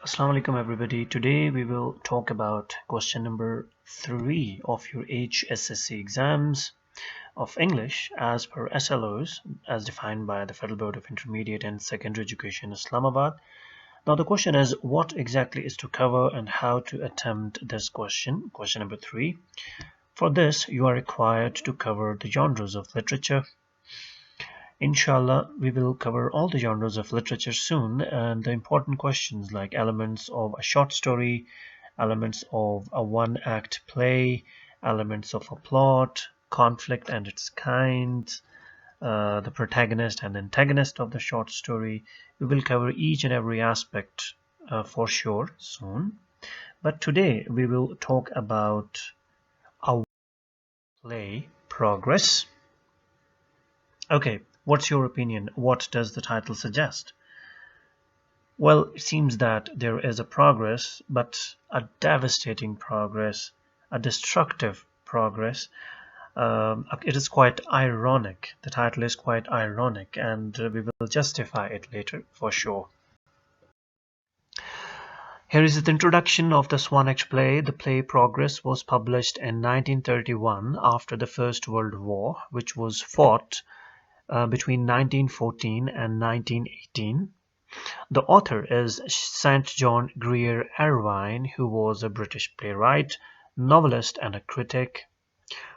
Assalamu alaikum everybody. Today we will talk about question number 3 of your HSSC exams of English as per SLOs as defined by the Federal Board of Intermediate and Secondary Education, Islamabad. Now the question is, what exactly is to cover and how to attempt this question number 3. For this you are required to cover the genres of literature. Inshallah, we will cover all the genres of literature soon, and the important questions like elements of a short story, elements of a one-act play, elements of a plot, conflict and its kinds, the protagonist and antagonist of the short story. We will cover each and every aspect for sure soon. But today we will talk about a play progress. Okay. What's your opinion? What does the title suggest? Well, it seems that there is a progress, but a devastating progress, a destructive progress. It is quite ironic. The title is quite ironic, and we will justify it later for sure. Here is the introduction of this one-act play. The play Progress was published in 1931 after the First World War, which was fought between 1914 and 1918. The author is St. John Grier Erskine, who was a British playwright, novelist and a critic.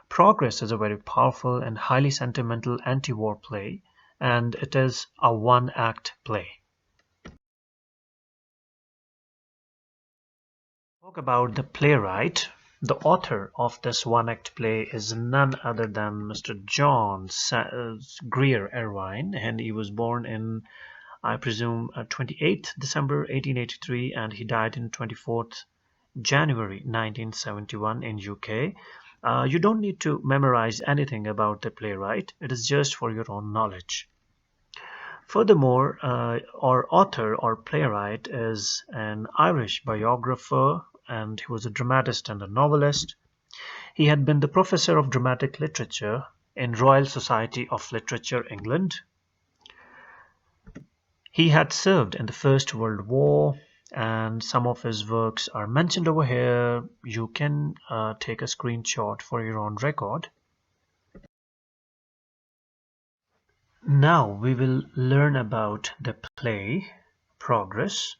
Progress is a very powerful and highly sentimental anti-war play, and it is a one-act play. Talk about the playwright. The author of this one-act play is none other than Mr. John Grier Erskine, and he was born in, I presume, 28th December 1883, and he died in 24th January 1971 in UK. You don't need to memorize anything about the playwright. It is just for your own knowledge. Furthermore, our author or playwright is an Irish biographer, and he was a dramatist and a novelist. He had been the professor of dramatic literature in Royal Society of Literature, England. He had served in the First World War, and some of his works are mentioned over here. You can take a screenshot for your own record. Now we will learn about the play Progress.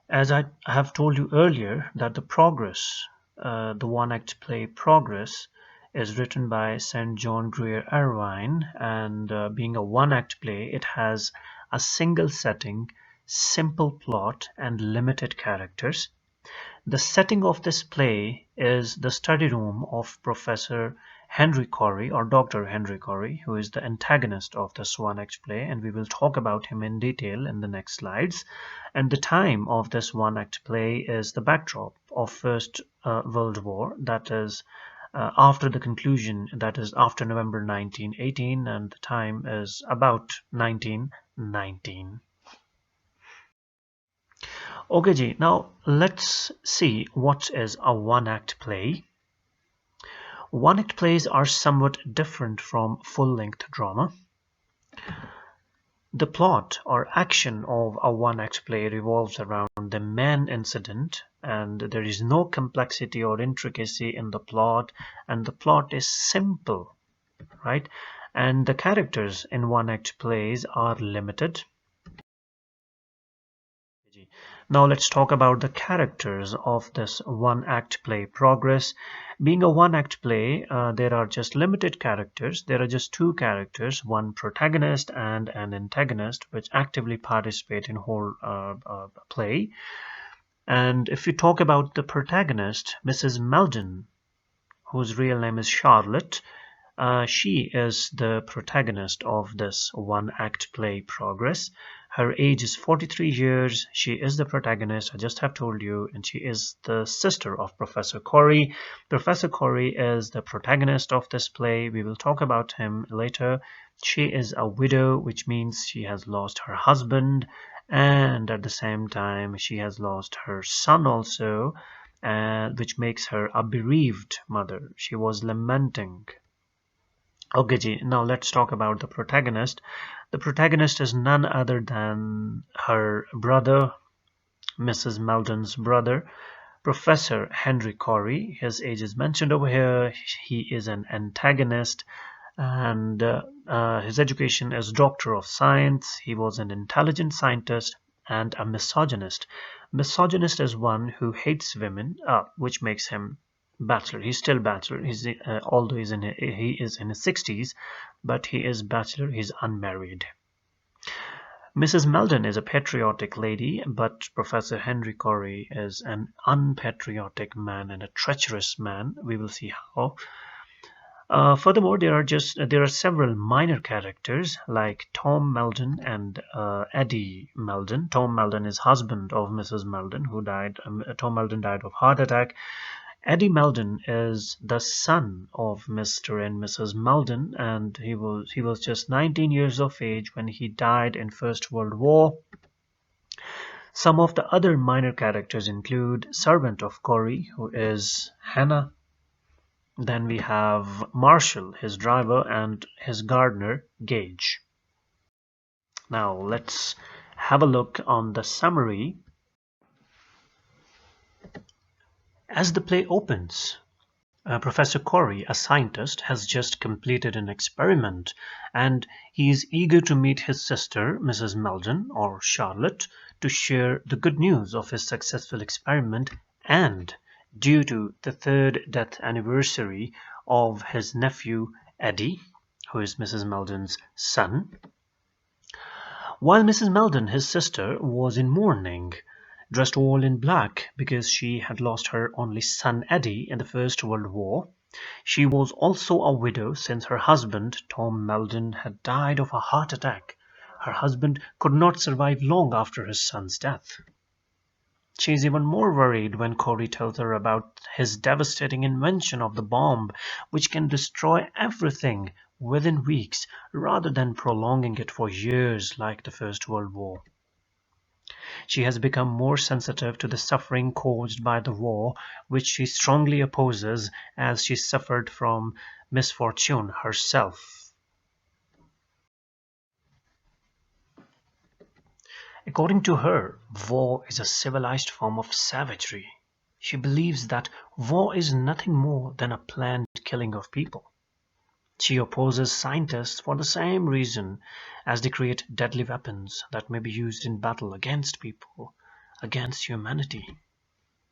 As I have told you earlier, that the Progress, the one-act play Progress, is written by St. John Grier Erskine, and being a one-act play, it has a single setting, simple plot, and limited characters. The setting of this play is the study room of Professor Henry Corey, or Dr. Henry Corey, who is the antagonist of this one-act play, and we will talk about him in detail in the next slides. And the time of this one-act play is the backdrop of First World War, that is after the conclusion, that is after November 1918, and the time is about 1919. Okay ji, now let's see what is a one-act play. One-act plays are somewhat different from full-length drama. The plot or action of a one-act play revolves around the main incident, and there is no complexity or intricacy in the plot, and the plot is simple, right? And the characters in one-act plays are limited. Now let's talk about the characters of this one-act play Progress. Being a one-act play, there are just limited characters. There are just two characters, one protagonist and an antagonist, which actively participate in whole play. And if you talk about the protagonist, Mrs. Meldon, whose real name is Charlotte, she is the protagonist of this one-act play Progress. Her age is 43 years. She is the protagonist, I just have told you, and she is the sister of Professor Corey. Professor Corey is the protagonist of this play. We will talk about him later. She is a widow, which means she has lost her husband, and at the same time she has lost her son also, which makes her a bereaved mother. She was lamenting. Okay ji, now let's talk about the protagonist. The protagonist is none other than her brother, Mrs. Meldon's brother, Professor Henry Corey. His age is mentioned over here. He is an antagonist, and his education is Doctor of Science. He was an intelligent scientist and a misogynist. Misogynist is one who hates women, which makes him bachelor. He's still bachelor. Although he is in his 60s, but he is bachelor. He's unmarried. Mrs. Meldon is a patriotic lady, but Professor Henry Corey is an unpatriotic man and a treacherous man. We will see how. Furthermore, there are several minor characters like Tom Meldon and Eddie Meldon. Tom Meldon is husband of Mrs. Meldon, who died. Tom Meldon died of heart attack. Eddie Meldon is the son of Mr. and Mrs. Meldon, and he was just 19 years of age when he died in First World War. Some of the other minor characters include servant of Corey, who is Hannah. Then we have Marshall, his driver, and his gardener, Gage. Now let's have a look on the summary. As the play opens, Professor Corey, a scientist, has just completed an experiment, and he is eager to meet his sister, Mrs. Meldon, or Charlotte, to share the good news of his successful experiment, and due to the 3rd death anniversary of his nephew, Eddie, who is Mrs. Meldon's son. While Mrs. Meldon, his sister, was in mourning, dressed all in black because she had lost her only son Eddie in the First World War. She was also a widow since her husband, Tom Meldon, had died of a heart attack. Her husband could not survive long after his son's death. She is even more worried when Corey tells her about his devastating invention of the bomb, which can destroy everything within weeks rather than prolonging it for years like the First World War. She has become more sensitive to the suffering caused by the war, which she strongly opposes as she suffered from misfortune herself. According to her, war is a civilized form of savagery. She believes that war is nothing more than a planned killing of people. She opposes scientists for the same reason, as they create deadly weapons that may be used in battle against people, against humanity.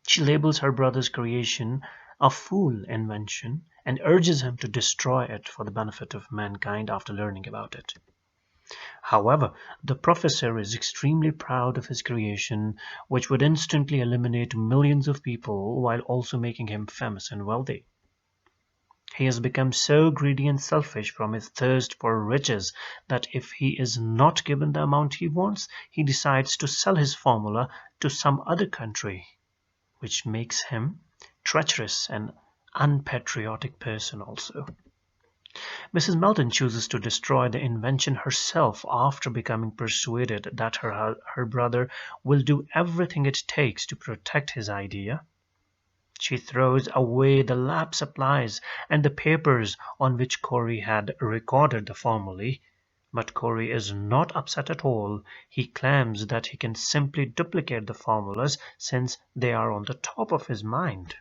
She labels her brother's creation a fool invention and urges him to destroy it for the benefit of mankind after learning about it. However, the professor is extremely proud of his creation, which would instantly eliminate millions of people while also making him famous and wealthy. He has become so greedy and selfish from his thirst for riches that if he is not given the amount he wants, he decides to sell his formula to some other country, which makes him treacherous and unpatriotic person also. Mrs. Meldon chooses to destroy the invention herself after becoming persuaded that her brother will do everything it takes to protect his idea. She throws away the lab supplies and the papers on which Corey had recorded the formulae, but Corey is not upset at all. He claims that he can simply duplicate the formulas since they are on the top of his mind.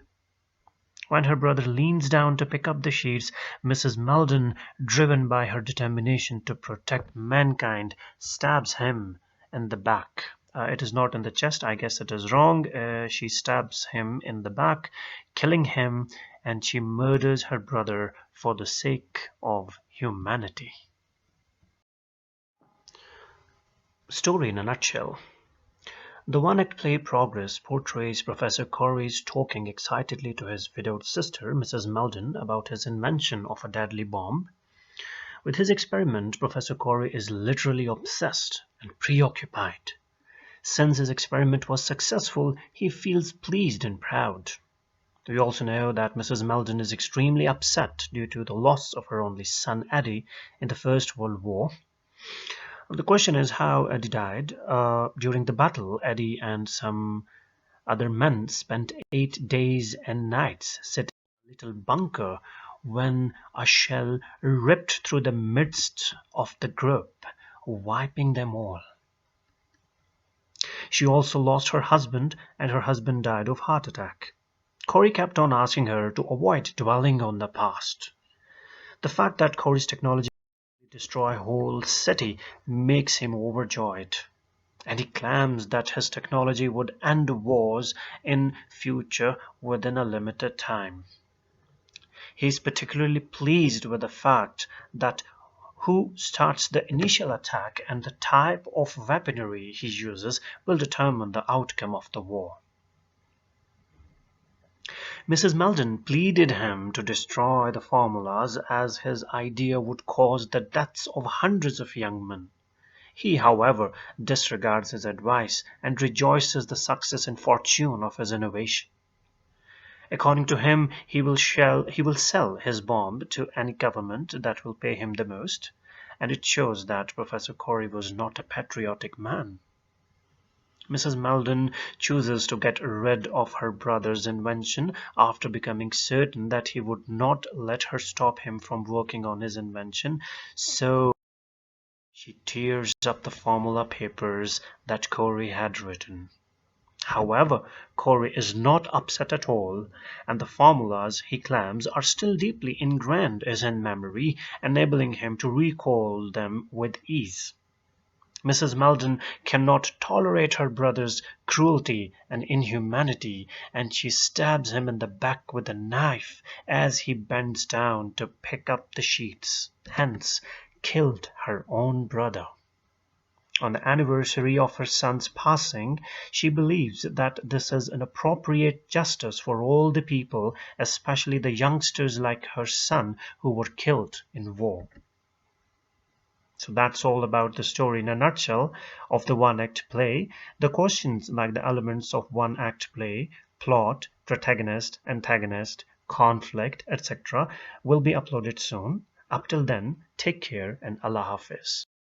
When her brother leans down to pick up the sheets, Mrs. Meldon, driven by her determination to protect mankind, stabs him in the back. It is not in the chest, I guess it is wrong. She stabs him in the back, killing him, and she murders her brother for the sake of humanity. Story in a nutshell. The one-act play Progress portrays Professor Corey's talking excitedly to his widowed sister, Mrs. Meldon, about his invention of a deadly bomb. With his experiment, Professor Corey is literally obsessed and preoccupied. Since his experiment was successful, he feels pleased and proud. We also know that Mrs. Meldon is extremely upset due to the loss of her only son Eddie in the First World War. The question is how Eddie died. During the battle, Eddie and some other men spent 8 days and nights sitting in a little bunker when a shell ripped through the midst of the group, wiping them all. She also lost her husband, and her husband died of heart attack. Corey kept on asking her to avoid dwelling on the past. The fact that Corey's technology could destroy a whole city makes him overjoyed, and he claims that his technology would end wars in future within a limited time. He is particularly pleased with the fact that who starts the initial attack and the type of weaponry he uses will determine the outcome of the war. Mrs. Meldon pleaded him to destroy the formulas as his idea would cause the deaths of hundreds of young men. He, however, disregards his advice and rejoices the success and fortune of his innovation. According to him, he will sell his bomb to any government that will pay him the most, and it shows that Professor Corey was not a patriotic man. Mrs. Meldon chooses to get rid of her brother's invention after becoming certain that he would not let her stop him from working on his invention, so she tears up the formula papers that Corey had written. However, Corey is not upset at all, and the formulas, he claims, are still deeply ingrained in his memory, enabling him to recall them with ease. Mrs. Meldon cannot tolerate her brother's cruelty and inhumanity, and she stabs him in the back with a knife as he bends down to pick up the sheets, hence killed her own brother. On the anniversary of her son's passing, she believes that this is an appropriate justice for all the people, especially the youngsters like her son who were killed in war. So that's all about the story in a nutshell of the one-act play. The questions like the elements of one-act play, plot, protagonist, antagonist, conflict, etc. will be uploaded soon. Up till then, take care and Allah Hafiz.